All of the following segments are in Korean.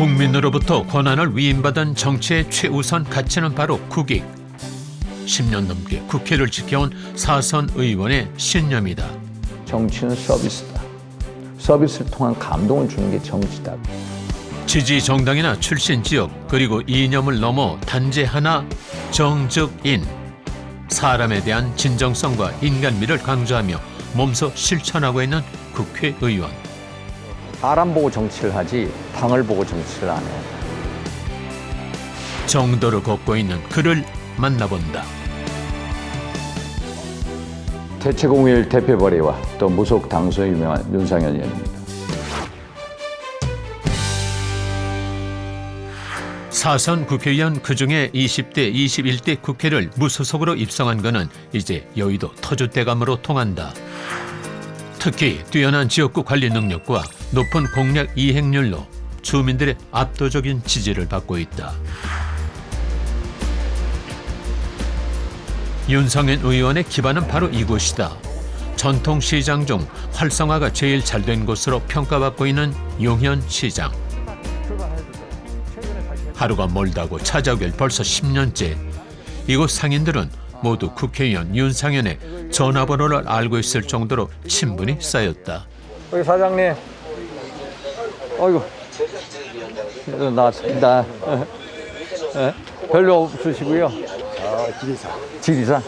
국민으로부터 권한을 위임받은 정치의 최우선 가치는 바로 국익. 10년 넘게 국회를 지켜온 사선 의원의 신념이다. 정치는 서비스다. 서비스를 통한 감동을 주는 게 정치다. 지지 정당이나 출신 지역 그리고 이념을 넘어 단지 하나 정적인. 사람에 대한 진정성과 인간미를 강조하며 몸소 실천하고 있는 국회의원. 사람 보고 정치를 하지 당을 보고 정치를 안 해. 정도를 걷고 있는 그를 만나본다. 대체공휴일 대표벌이와 또 무속 당수에 유명한 윤상현 의원입니다. 사선 국회의원 그중에 20대, 21대 국회를 무소속으로 입성한 그는 이제 여의도 터줏대감으로 통한다. 특히 뛰어난 지역구 관리 능력과 높은 공약 이행률로 주민들의 압도적인 지지를 받고 있다. 윤상현 의원의 기반은 바로 이곳이다. 전통시장 중 활성화가 제일 잘된 곳으로 평가받고 있는 용현시장. 하루가 멀다고 찾아오길 벌써 10년째. 이곳 상인들은 모두 국회의원 윤상현의 전화번호를 알고 있을 정도로 친분이 쌓였다. 여기 사장님. 어이구. 나 별로 없으시고요. 지리산. 지리산?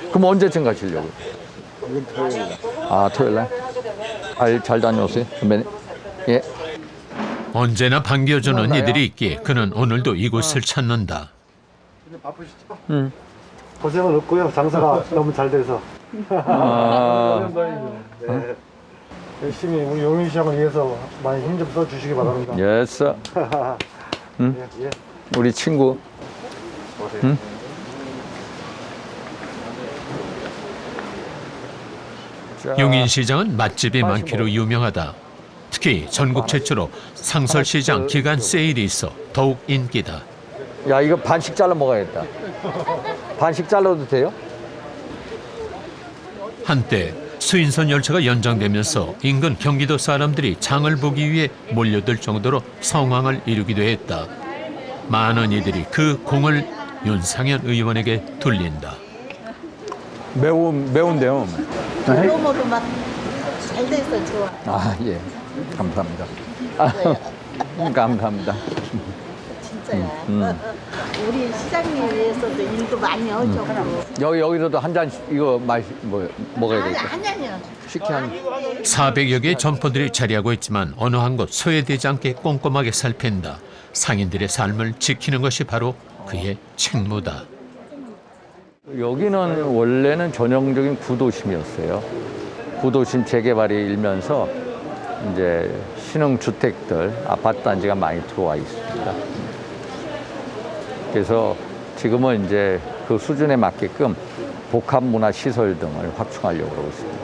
그럼 언제쯤 가시려고? 이건 토요일 날. 토요일 날? 잘 다녀오세요, 선배님. 예. 언제나 반겨주는 이들이 있기에 그는 오늘도 이곳을 찾는다. 바쁘시죠? 고생은 없고요. 장사가 너무 잘 돼서. 네. 열심히 우리 용인시장을 위해서 많이 힘 좀 써주시기 바랍니다. 예스. 예. 우리 친구. 응? 용인시장은 맛집이 많기로 유명하다. 특히 전국 최초로 상설시장 기간 세일이 있어 더욱 인기다. 야, 이거 반씩 잘라 먹어야겠다. 반씩 잘라도 돼요? 한때 수인선 열차가 연장되면서 인근 경기도 사람들이 장을 보기 위해 몰려들 정도로 성황을 이루기도 했다. 많은 이들이 그 공을 윤상현 의원에게 돌린다. 매운데요. 너무도 막 잘 돼서 좋아. 예. 감사합니다. 감사합니다. 진짜야. 우리 시장님 위해서도 일도 많이 하셨고. 여기서도 한 잔 이거 먹어야 되겠다. 한 잔이요. 식혜 한. 400여 개의 점포들이 자리하고 있지만 어느 한 곳 소외되지 않게 꼼꼼하게 살핀다. 상인들의 삶을 지키는 것이 바로 그의 책무다. 여기는 원래는 전형적인 구도심이었어요. 구도심 재개발이 일면서 이제 신흥주택들, 아파트 단지가 많이 들어와 있습니다. 그래서 지금은 이제 그 수준에 맞게끔 복합문화시설 등을 확충하려고 그러고 있습니다.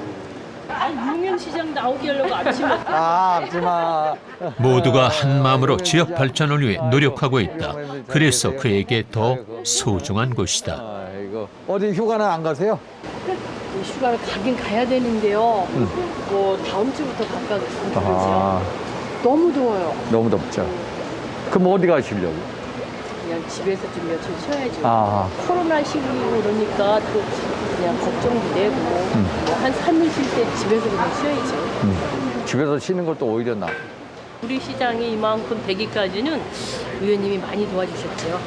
용인시장 나오게 하려고 아침에 앞지마. 모두가 한 마음으로 지역 발전을 위해 노력하고 있다. 그래서 그에게 더 소중한 곳이다. 어디 휴가는 안 가세요? 휴가를 가긴 가야 되는데요. 뭐 다음 주부터 갈까 너무 더워요. 너무 덥죠. 그럼 어디 가시려고? 그냥 집에서 좀 며칠 쉬어야죠. 코로나 시기고 그러니까 또 그냥 걱정도 되고 뭐 한 3일 쉴 때 집에서 그냥 쉬어야죠. 집에서 쉬는 것도 오히려 나아. 우리 시장이 이만큼 되기까지는 의원님이 많이 도와주셨죠.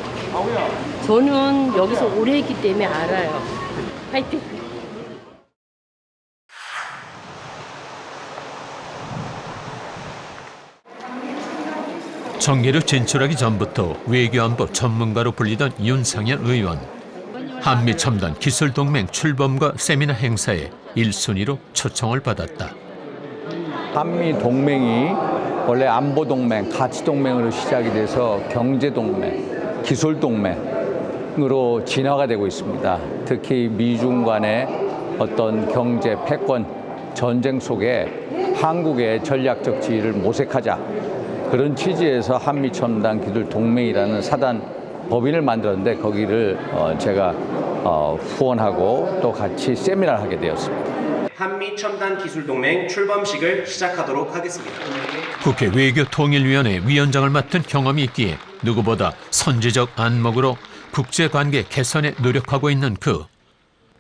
저는 여기서 오래 했기 때문에 알아요. 화이팅! 정계로 진출하기 전부터 외교안보 전문가로 불리던 윤상현 의원. 한미첨단 기술동맹 출범과 세미나 행사에 1순위로 초청을 받았다. 한미동맹이 원래 안보동맹, 가치동맹으로 시작이 돼서 경제동맹, 기술동맹으로 진화가 되고 있습니다. 특히 미중 간의 어떤 경제, 패권, 전쟁 속에 한국의 전략적 지위를 모색하자. 그런 취지에서 한미첨단 기술동맹이라는 사단 법인을 만들었는데 거기를 제가 후원하고 또 같이 세미나를 하게 되었습니다. 한미첨단기술동맹 출범식을 시작하도록 하겠습니다. 국회 외교통일위원회 위원장을 맡은 경험이 있기에 누구보다 선제적 안목으로 국제관계 개선에 노력하고 있는 그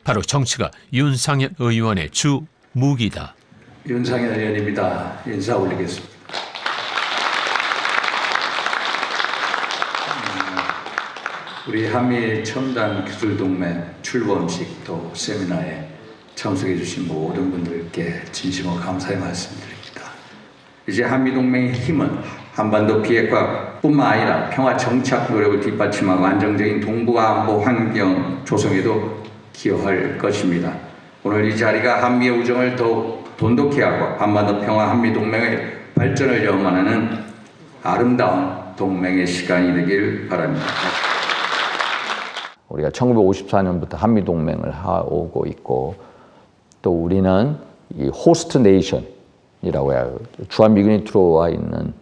바로 정치가 윤상현 의원의 주 무기다. 윤상현 의원입니다. 인사 올리겠습니다. 우리 한미 첨단 기술 동맹 출범식 또 세미나에 참석해 주신 모든 분들께 진심으로 감사의 말씀드립니다. 이제 한미 동맹의 힘은 한반도 비핵화뿐만 아니라 평화 정착 노력을 뒷받침하고 안정적인 동북아 안보 환경 조성에도 기여할 것입니다. 오늘 이 자리가 한미의 우정을 더욱 돈독히 하고 한반도 평화 한미 동맹의 발전을 염원하는 아름다운 동맹의 시간이 되길 바랍니다. 우리가 1954년부터 한미 동맹을 하고 있고 또 우리는 이 호스트 네이션이라고 해요. 주한미군이 들어와 있는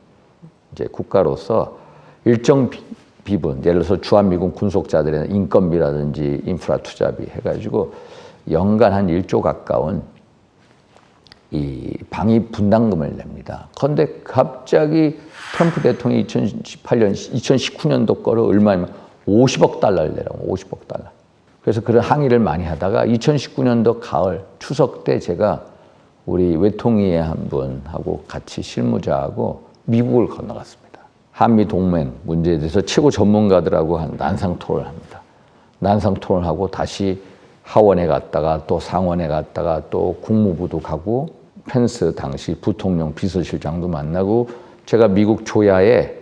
이제 국가로서 일정 비분, 예를 들어서 주한미군 군속자들의 인건비라든지 인프라 투자비 해가지고 연간 한 1조 가까운 이 방위 분담금을 냅니다. 그런데 갑자기 트럼프 대통령이 2019년도 거를 얼마냐면 50억 달러를 내라고, 50억 달러. 그래서 그런 항의를 많이 하다가 2019년도 가을 추석 때 제가 우리 외통위의 한 분하고 같이 실무자하고 미국을 건너갔습니다. 한미 동맹 문제에 대해서 최고 전문가들하고 한 난상 토론을 합니다. 난상 토론을 하고 다시 하원에 갔다가 또 상원에 갔다가 또 국무부도 가고 펜스 당시 부통령 비서실장도 만나고 제가 미국 조야에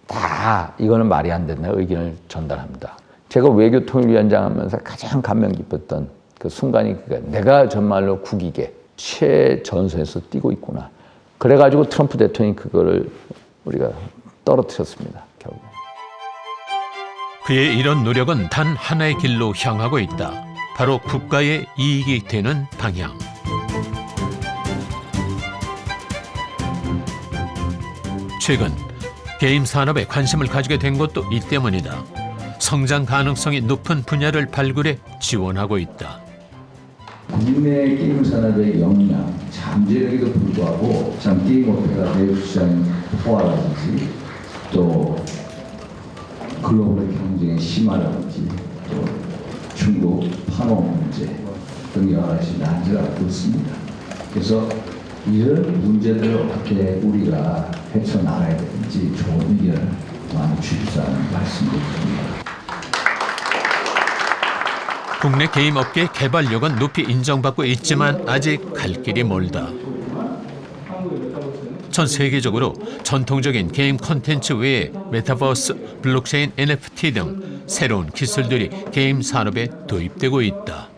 다 이거는 말이 안 된다 의견을 전달합니다. 제가 외교통일위원장 하면서 가장 감명 깊었던 그 순간이 내가 정말로 국익에 최전선에서 뛰고 있구나. 그래가지고 트럼프 대통령이 그거를 우리가 떨어뜨렸습니다. 결국. 그의 이런 노력은 단 하나의 길로 향하고 있다. 바로 국가의 이익이 되는 방향. 최근 게임 산업에 관심을 가지게 된 것도 이 때문이다. 성장 가능성이 높은 분야를 발굴해 지원하고 있다. 국내 게임 산업의 역량, 잠재력에도 불구하고 참 게임 업계가 내수 시장 포화라든지 또 글로벌 경쟁의 심화라든지 또 중국 판호 문제 등 여러 가지 난제가 있습니다. 그래서 이런 문제들을 어떻게 우리가 헤쳐나가야 되는지 좋은 의견을 많이 주십사는 말씀드립니다. 국내 게임 업계의 개발력은 높이 인정받고 있지만 아직 갈 길이 멀다. 전 세계적으로 전통적인 게임 콘텐츠 외에 메타버스, 블록체인, NFT 등 새로운 기술들이 게임 산업에 도입되고 있다.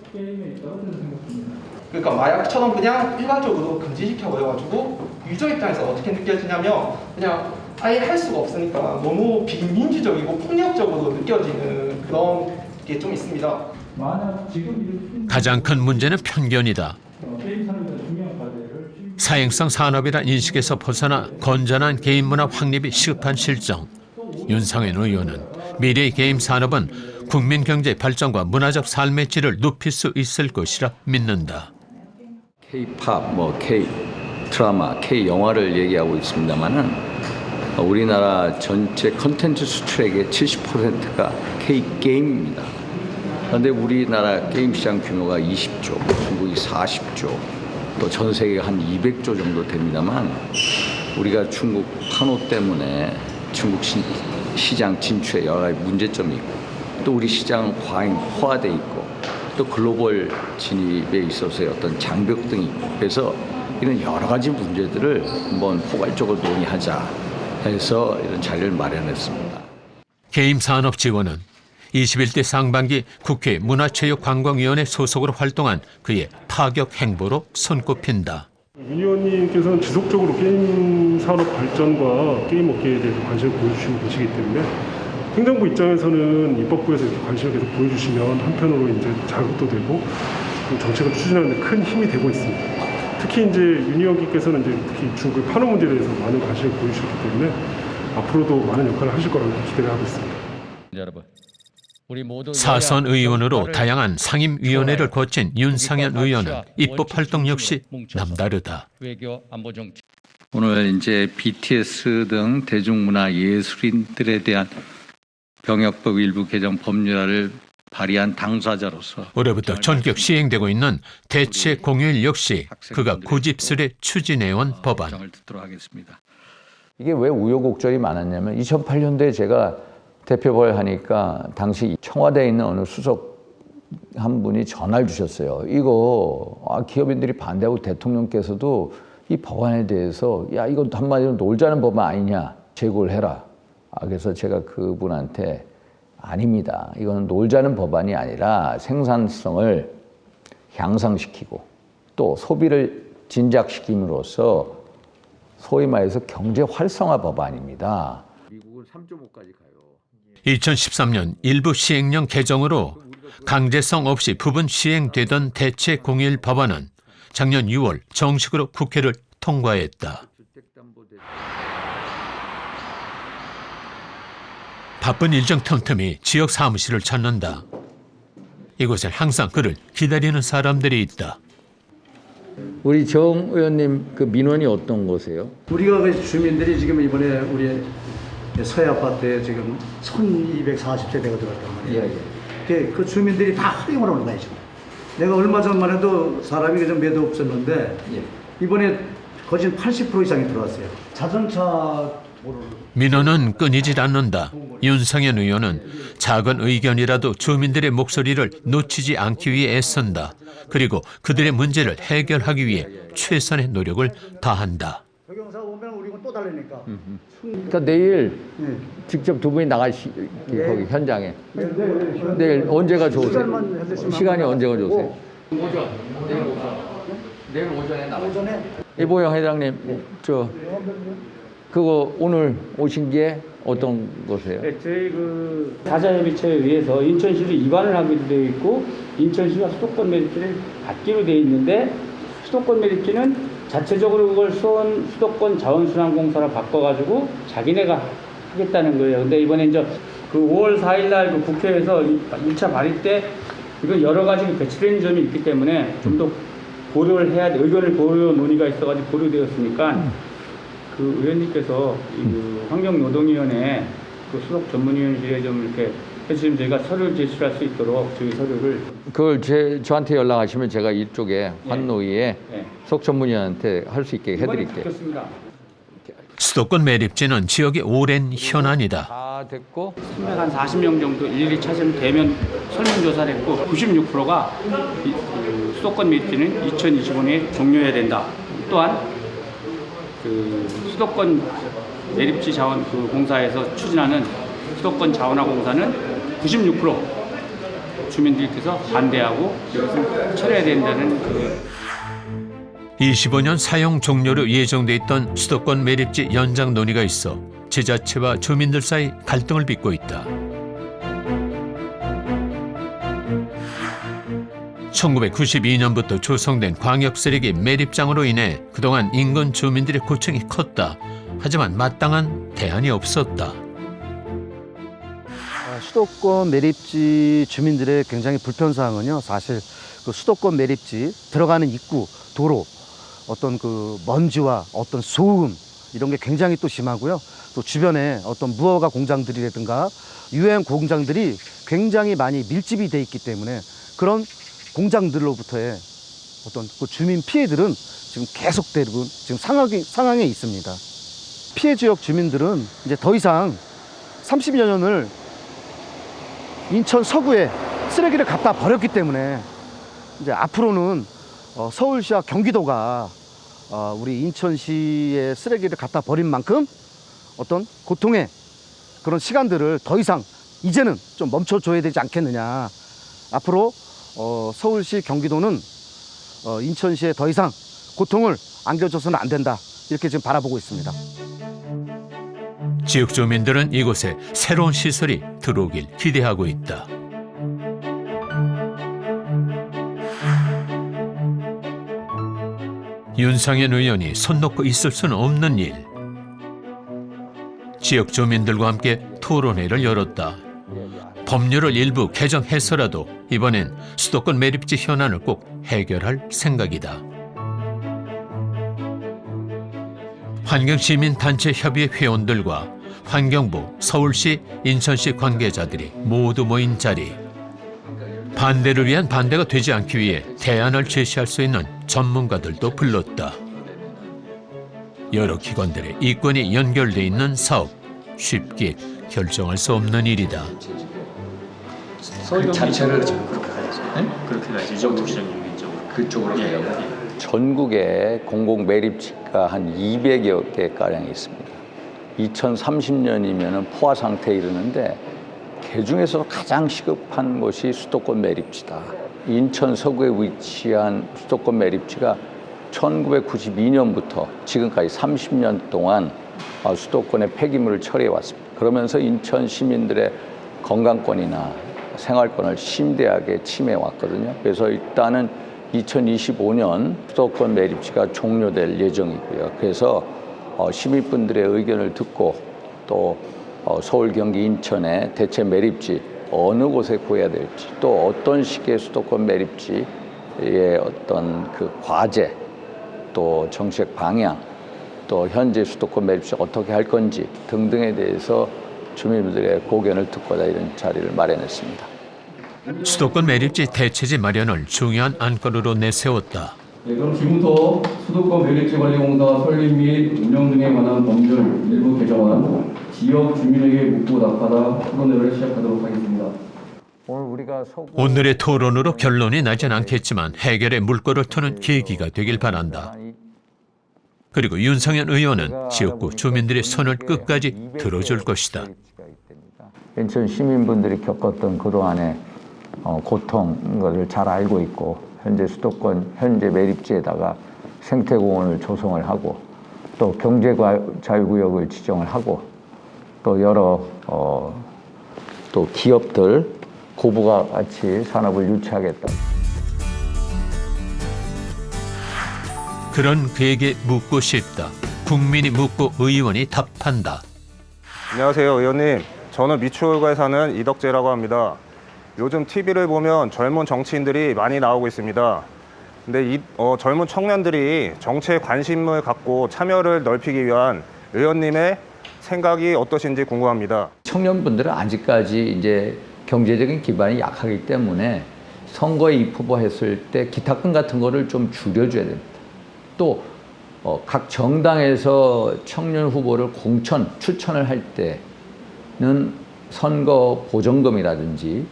그러니까 마약처럼 그냥 일괄적으로 금지시켜버려가지고 유저 입장에서 어떻게 느껴지냐면 그냥 아예 할 수가 없으니까 너무 비민주적이고 폭력적으로 느껴지는 그런 게 좀 있습니다. 가장 큰 문제는 편견이다. 사행성 산업이란 인식에서 벗어나 건전한 게임 문화 확립이 시급한 실정. 윤상현 의원은 미래의 게임 산업은 국민 경제 발전과 문화적 삶의 질을 높일 수 있을 것이라 믿는다. K-팝, K-드라마, K-영화를 얘기하고 있습니다만은 우리나라 전체 컨텐츠 수출액의 70%가 K-게임입니다. 그런데 우리나라 게임 시장 규모가 20조, 중국이 40조, 또 전 세계가 한 200조 정도 됩니다만 우리가 중국 판호 때문에 중국 시장 진출에 여러 가지 문제점이 있고 또 우리 시장은 과잉 포화돼 있고 또 글로벌 진입에 있어서의 어떤 장벽 등이 있고 그래서 이런 여러 가지 문제들을 한번 포괄적으로 논의하자 해서 이런 자리를 마련했습니다. 게임 산업 지원은 21대 상반기 국회 문화체육관광위원회 소속으로 활동한 그의 타격 행보로 손꼽힌다. 윤 의원님께서는 지속적으로 게임 산업 발전과 게임 업계에 대해서 관심을 보여주시고 계시기 때문에 행정부 입장에서는 입법부에서 이렇게 관심을 계속 보여주시면 한편으로 이제 자극도 되고 또 정책을 추진하는 데 큰 힘이 되고 있습니다. 특히 이제 윤 의원께서는 이제 특히 중국의 판호 문제에 대해서 많은 관심을 보여주셨기 때문에 앞으로도 많은 역할을 하실 거라고 기대를 하고 있습니다. 여러분, 사선 의원으로 다양한 상임위원회를 거친 윤상현 의원은 입법 활동 역시 남다르다. 오늘 이제 BTS 등 대중문화 예술인들에 대한 병역법 일부 개정 법률안을 발의한 당사자로서 올해부터 전격 시행되고 있는 대체 공휴일 역시 그가 고집스레 추진해온 법안. 정을 듣도록 하겠습니다. 이게 왜 우여곡절이 많았냐면 2008년도에 제가 대표벌 하니까 당시 청와대에 있는 어느 수석 한 분이 전화를 주셨어요. 이거 기업인들이 반대하고 대통령께서도 이 법안에 대해서 야 이거 한마디로 놀자는 법안 아니냐 제고를 해라. 그래서 제가 그분한테 아닙니다. 이거는 놀자는 법안이 아니라 생산성을 향상시키고 또 소비를 진작시킴으로써 소위 말해서 경제 활성화 법안입니다. 미국은 3.5까지 가요. 2013년 일부 시행령 개정으로 강제성 없이 부분 시행되던 대체 공휴일 법안은 작년 6월 정식으로 국회를 통과했다. 바쁜 일정 틈틈이 지역 사무실을 찾는다. 이곳엔 항상 그를 기다리는 사람들이 있다. 우리 정 의원님 그 민원이 어떤 거세요? 우리가 그 주민들이 지금 이번에 우리 서해 아파트에 지금 1240세대가 들어갔단 말이에요. 그 주민들이 다 활용을 하는 거예요, 지금. 내가 얼마 전만 해도 사람이 그냥 매도 없었는데 이번에 거진 80% 이상이 들어왔어요. 자동차 도로를. 민원은 끊이질 않는다. 윤상현 의원은 작은 의견이라도 주민들의 목소리를 놓치지 않기 위해 애쓴다. 그리고 그들의 문제를 해결하기 위해 최선의 노력을 다한다. 경영사 오면 우리가 또 달래니까. 그러니까 내일 직접 두 분이 나가시 거기 현장에. 내일 언제가 좋으세요? 시간이 언제가 좋으세요? 내일 오전에 나가요. 이보영 회장님, 그거 오늘 오신 게 어떤 거세요? 네, 저희 그 다자협의체에 의해서 인천시로 이관을 하기로 되어 있고 인천시가 수도권 매립지를 받기로 되어 있는데 수도권 매립지는 자체적으로 그걸 수도권 자원순환공사로 바꿔가지고 자기네가 하겠다는 거예요. 근데 이번에 이제 그 5월 4일 날 그 국회에서 1차 발의 때 이건 여러 가지 배치된 점이 있기 때문에 좀 더 고려를 해야 돼. 의견을 고려 논의가 있어가지고 고려되었으니까 그 의원님께서 그 환경노동위원회 그 수석 전문위원실에 좀 이렇게 해주시면 저희가 서류를 제출할 수 있도록 저희 서류를 그걸 저한테 연락하시면 제가 이쪽에 환노위에 석 전문위원한테 할 수 있게 해드릴게요. 수도권 매립지는 지역의 오랜 현안이다. 다 됐고 340명 정도 일일이 찾으면 대면 설문조사를 했고 96%가 수도권 매립지는 2025년에 종료해야 된다. 또한 그 수도권 매립지 자원 그 공사에서 추진하는 수도권 자원화 공사는 96% 주민들께서 반대하고 이것은 철회해야 된다는 그 25년 사용 종료로 예정돼 있던 수도권 매립지 연장 논의가 있어 지자체와 주민들 사이 갈등을 빚고 있다. 1992년부터 조성된 광역쓰레기 매립장으로 인해 그동안 인근 주민들의 고충이 컸다. 하지만 마땅한 대안이 없었다. 수도권 매립지 주민들의 굉장히 불편사항은요, 사실 그 수도권 매립지 들어가는 입구, 도로, 어떤 그 먼지와 어떤 소음 이런 게 굉장히 또 심하고요. 또 주변에 어떤 무허가 공장들이라든가 유해한 공장들이 굉장히 많이 밀집이 돼 있기 때문에 그런 공장들로부터의 어떤 그 주민 피해들은 지금 계속되고 지금 상황에 있습니다. 피해 지역 주민들은 이제 더 이상 30여 년을 인천 서구에 쓰레기를 갖다 버렸기 때문에 이제 앞으로는 서울시와 경기도가 우리 인천시에 쓰레기를 갖다 버린 만큼 어떤 고통의 그런 시간들을 더 이상 이제는 좀 멈춰줘야 되지 않겠느냐. 앞으로 서울시, 경기도는 인천시에 더 이상 고통을 안겨줘서는 안 된다. 이렇게 지금 바라보고 있습니다. 지역 주민들은 이곳에 새로운 시설이 들어오길 기대하고 있다. 윤상현 의원이 손 놓고 있을 수는 없는 일. 지역 주민들과 함께 토론회를 열었다. 법률을 일부 개정해서라도 이번엔 수도권 매립지 현안을 꼭 해결할 생각이다. 환경시민단체 협의회 회원들과 환경부, 서울시, 인천시 관계자들이 모두 모인 자리. 반대를 위한 반대가 되지 않기 위해 대안을 제시할 수 있는 전문가들도 불렀다. 여러 기관들의 이권이 연결돼 있는 사업, 쉽게 결정할 수 없는 일이다. 그 자체를 지금 그렇게 가야죠. 네? 그렇게 가야죠. 이정도 시장님 이쪽으로. 그쪽으로 가려고. 전국에 공공 매립지가 한 200여 개 가량 있습니다. 2030년이면 포화 상태에 이르는데 그 중에서도 가장 시급한 곳이 수도권 매립지다. 인천 서구에 위치한 수도권 매립지가 1992년부터 지금까지 30년 동안 수도권의 폐기물을 처리해 왔습니다. 그러면서 인천 시민들의 건강권이나 생활권을 심대하게 침해해 왔거든요. 그래서 일단은 2025년 수도권 매립지가 종료될 예정이고요. 그래서 시민분들의 의견을 듣고 또 서울, 경기, 인천의 대체 매립지 어느 곳에 구해야 될지 또 어떤 식의 수도권 매립지의 어떤 그 과제 또 정책 방향 또 현재 수도권 매립지 어떻게 할 건지 등등에 대해서 주민들의 고견을 듣고자 이런 자리를 마련했습니다. 수도권 매립지 대체지 마련을 중요한 안건으로 내세웠다. 네, 그럼 지금부터 수도권 매립지 관리공사 설립 및 운영 등에 관한 법률 일부 개정안 지역 주민에게 묻고 답하다 토론회를 시작하도록 하겠습니다. 오늘의 토론으로 결론이 나진 않겠지만 해결의 물꼬를 트는 계기가 되길 바란다. 그리고 윤성현 의원은 지역구 주민들의 손을 끝까지 들어줄 것이다. 인천 시민분들이 겪었던 그동안의 고통을 잘 알고 있고 현재 수도권 현재 매립지에다가 생태공원을 조성을 하고 또 경제자유구역을 지정을 하고 또 여러 또 기업들 고부가 같이 산업을 유치하겠다. 그런 그에게 묻고 싶다. 국민이 묻고 의원이 답한다. 안녕하세요, 의원님. 저는 미추홀가에 사는 이덕재라고 합니다. 요즘 TV를 보면 젊은 정치인들이 많이 나오고 있습니다. 근데 젊은 청년들이 정치에 관심을 갖고 참여를 넓히기 위한 의원님의 생각이 어떠신지 궁금합니다. 청년분들은 아직까지 이제 경제적인 기반이 약하기 때문에 선거에 입후보했을 때 기탁금 같은 거를 좀 줄여줘야 됩니다. 또 각 정당에서 청년 후보를 추천을 할 때는 선거 보전금이라든지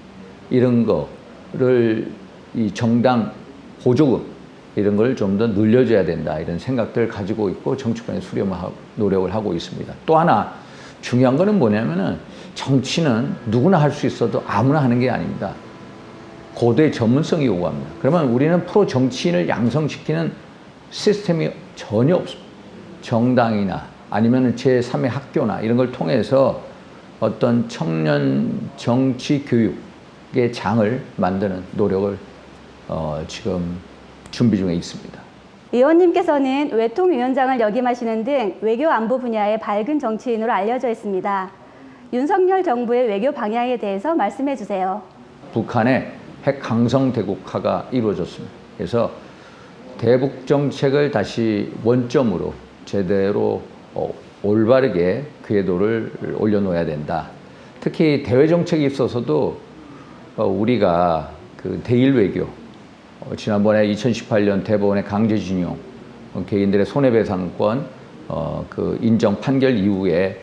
이런 거를 이 정당 보조금 이런 걸 좀 더 늘려줘야 된다 이런 생각들을 가지고 있고 정치권에 수렴을 하고 노력을 하고 있습니다. 또 하나 중요한 거는 뭐냐면은 정치는 누구나 할 수 있어도 아무나 하는 게 아닙니다. 고도의 전문성이 요구합니다. 그러면 우리는 프로 정치인을 양성시키는 시스템이 전혀 없습니다. 정당이나 아니면 제3의 학교나 이런 걸 통해서 어떤 청년 정치 교육의 장을 만드는 노력을 지금 준비 중에 있습니다. 의원님께서는 외통위원장을 역임하시는 등 외교 안보 분야의 밝은 정치인으로 알려져 있습니다. 윤석열 정부의 외교 방향에 대해서 말씀해 주세요. 북한의 핵 강성 대국화가 이루어졌습니다. 그래서 대북 정책을 다시 원점으로 제대로 올바르게 궤도를 올려놓아야 된다. 특히 대외 정책에 있어서도 우리가 그 대일 외교, 지난번에 2018년 대법원의 강제징용, 개인들의 손해배상권 그 인정 판결 이후에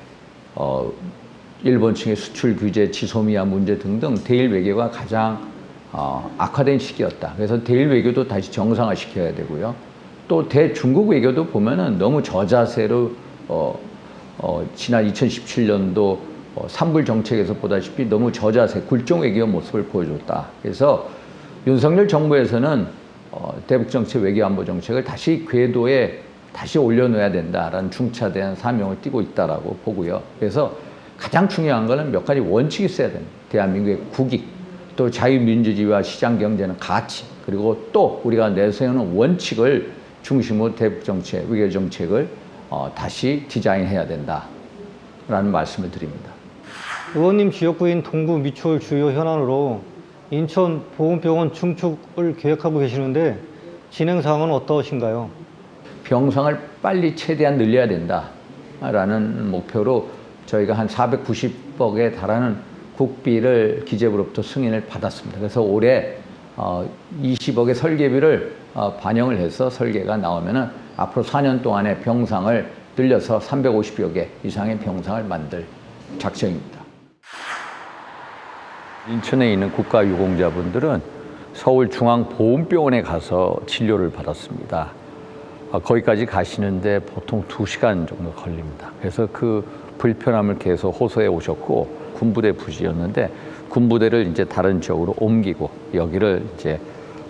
일본 측의 수출 규제, 지소미아 문제 등등 대일 외교가 가장 악화된 시기였다. 그래서 대일 외교도 다시 정상화시켜야 되고요. 또 대중국 외교도 보면은 너무 저자세로 지난 2017년도 산불 정책에서 보다시피 너무 저자세, 굴종 외교 모습을 보여줬다. 그래서 윤석열 정부에서는 대북 정책, 외교 안보 정책을 다시 궤도에 다시 올려놓아야 된다라는 중차대한 사명을 띠고 있다라고 보고요. 그래서 가장 중요한 거는 몇 가지 원칙이 있어야 됩니다. 대한민국의 국익, 또 자유민주주의와 시장 경제는 가치, 그리고 또 우리가 내세우는 원칙을 중심으로 대북 정책, 외교 정책을 다시 디자인해야 된다라는 말씀을 드립니다. 의원님 지역구인 동부 미추홀 주요 현안으로 인천 보훈병원 증축을 계획하고 계시는데 진행 상황은 어떠신가요? 병상을 빨리 최대한 늘려야 된다라는 목표로 저희가 한 490억에 달하는 국비를 기재부로부터 승인을 받았습니다. 그래서 올해 20억의 설계비를 반영을 해서 설계가 나오면은 앞으로 4년 동안에 병상을 늘려서 350여 개 이상의 병상을 만들 작정입니다. 인천에 있는 국가유공자분들은 서울중앙보훈병원에 가서 진료를 받았습니다. 거기까지 가시는데 보통 2시간 정도 걸립니다. 그래서 그 불편함을 계속 호소해 오셨고, 군부대 부지였는데 군부대를 이제 다른 지역으로 옮기고 여기를 이제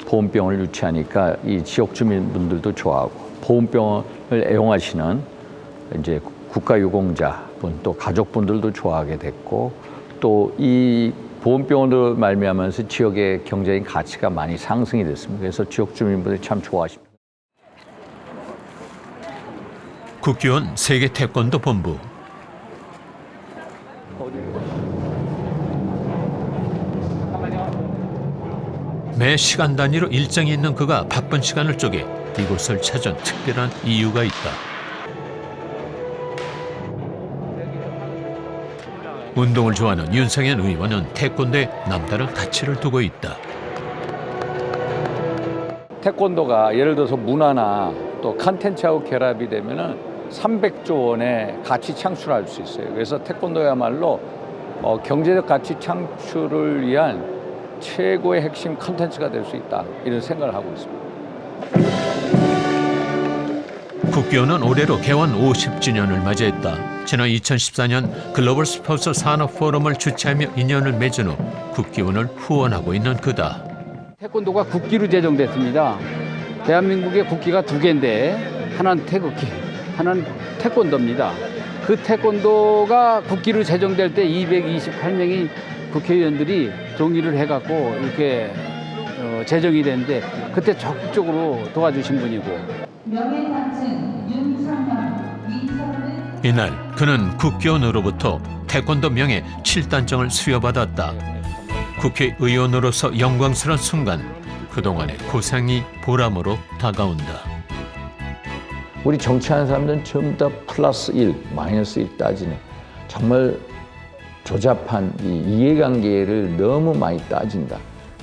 보훈병원을 유치하니까 이 지역 주민분들도 좋아하고, 보훈병원을 애용하시는 이제 국가유공자분 또 가족분들도 좋아하게 됐고, 또 이 보훈병원으로 말미암아서 지역의 경제적인 가치가 많이 상승이 됐습니다. 그래서 지역 주민분들이 참 좋아하십니다. 국기원 세계 태권도 본부. 매 시간 단위로 일정이 있는 그가 바쁜 시간을 쪼개 이곳을 찾은 특별한 이유가 있다. 운동을 좋아하는 윤상현 의원은 태권도에 남다른 가치를 두고 있다. 태권도가 예를 들어서 문화나 또 컨텐츠하고 결합이 되면은 300조 원의 가치 창출할 수 있어요. 그래서 태권도야말로 경제적 가치 창출을 위한 최고의 핵심 컨텐츠가 될 수 있다, 이런 생각을 하고 있습니다. 국기원은 올해로 개원 50주년을 맞이했다. 지난 2014년 글로벌 스포츠 산업 포럼을 주최하며 인연을 맺은 후 국기원을 후원하고 있는 그다. 태권도가 국기로 제정됐습니다. 대한민국의 국기가 2개인데 하나는 태극기, 하나는 태권도입니다. 그 태권도가 국기로 제정될 때 228명이 국회의원들이 동의를 해갖고 이렇게 제정이 됐는데 그때 적극적으로 도와주신 분이고. 이날 그는 국기원으로부터 태권도 명예 7단장을 수여받았다. 국회의원으로서 영광스러운 순간, 그동안의 고생이 보람으로 다가온다. 우리 정치하는 사람들은 전부 다 플러스 1, 마이너스 1 따지는, 정말 조잡한 이 이해관계를 너무 많이 따진다.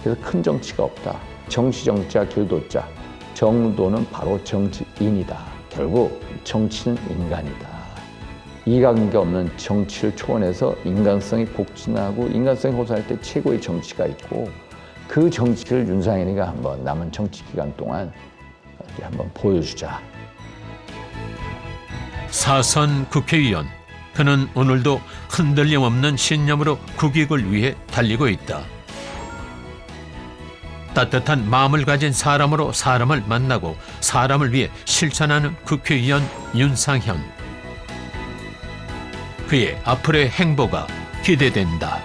그래서 큰 정치가 없다. 정치자 길도자, 정도는 바로 정치인이다. 결국 정치는 인간이다. 이해관계 없는 정치를 초월해서 인간성이 복진하고 인간성이 호소할 때 최고의 정치가 있고, 그 정치를 윤상현이가 한번 남은 정치 기간 동안 한번 보여주자. 사선 국회의원, 그는 오늘도 흔들림 없는 신념으로 국익을 위해 달리고 있다. 따뜻한 마음을 가진 사람으로 사람을 만나고 사람을 위해 실천하는 국회의원 윤상현. 그의 앞으로의 행보가 기대된다.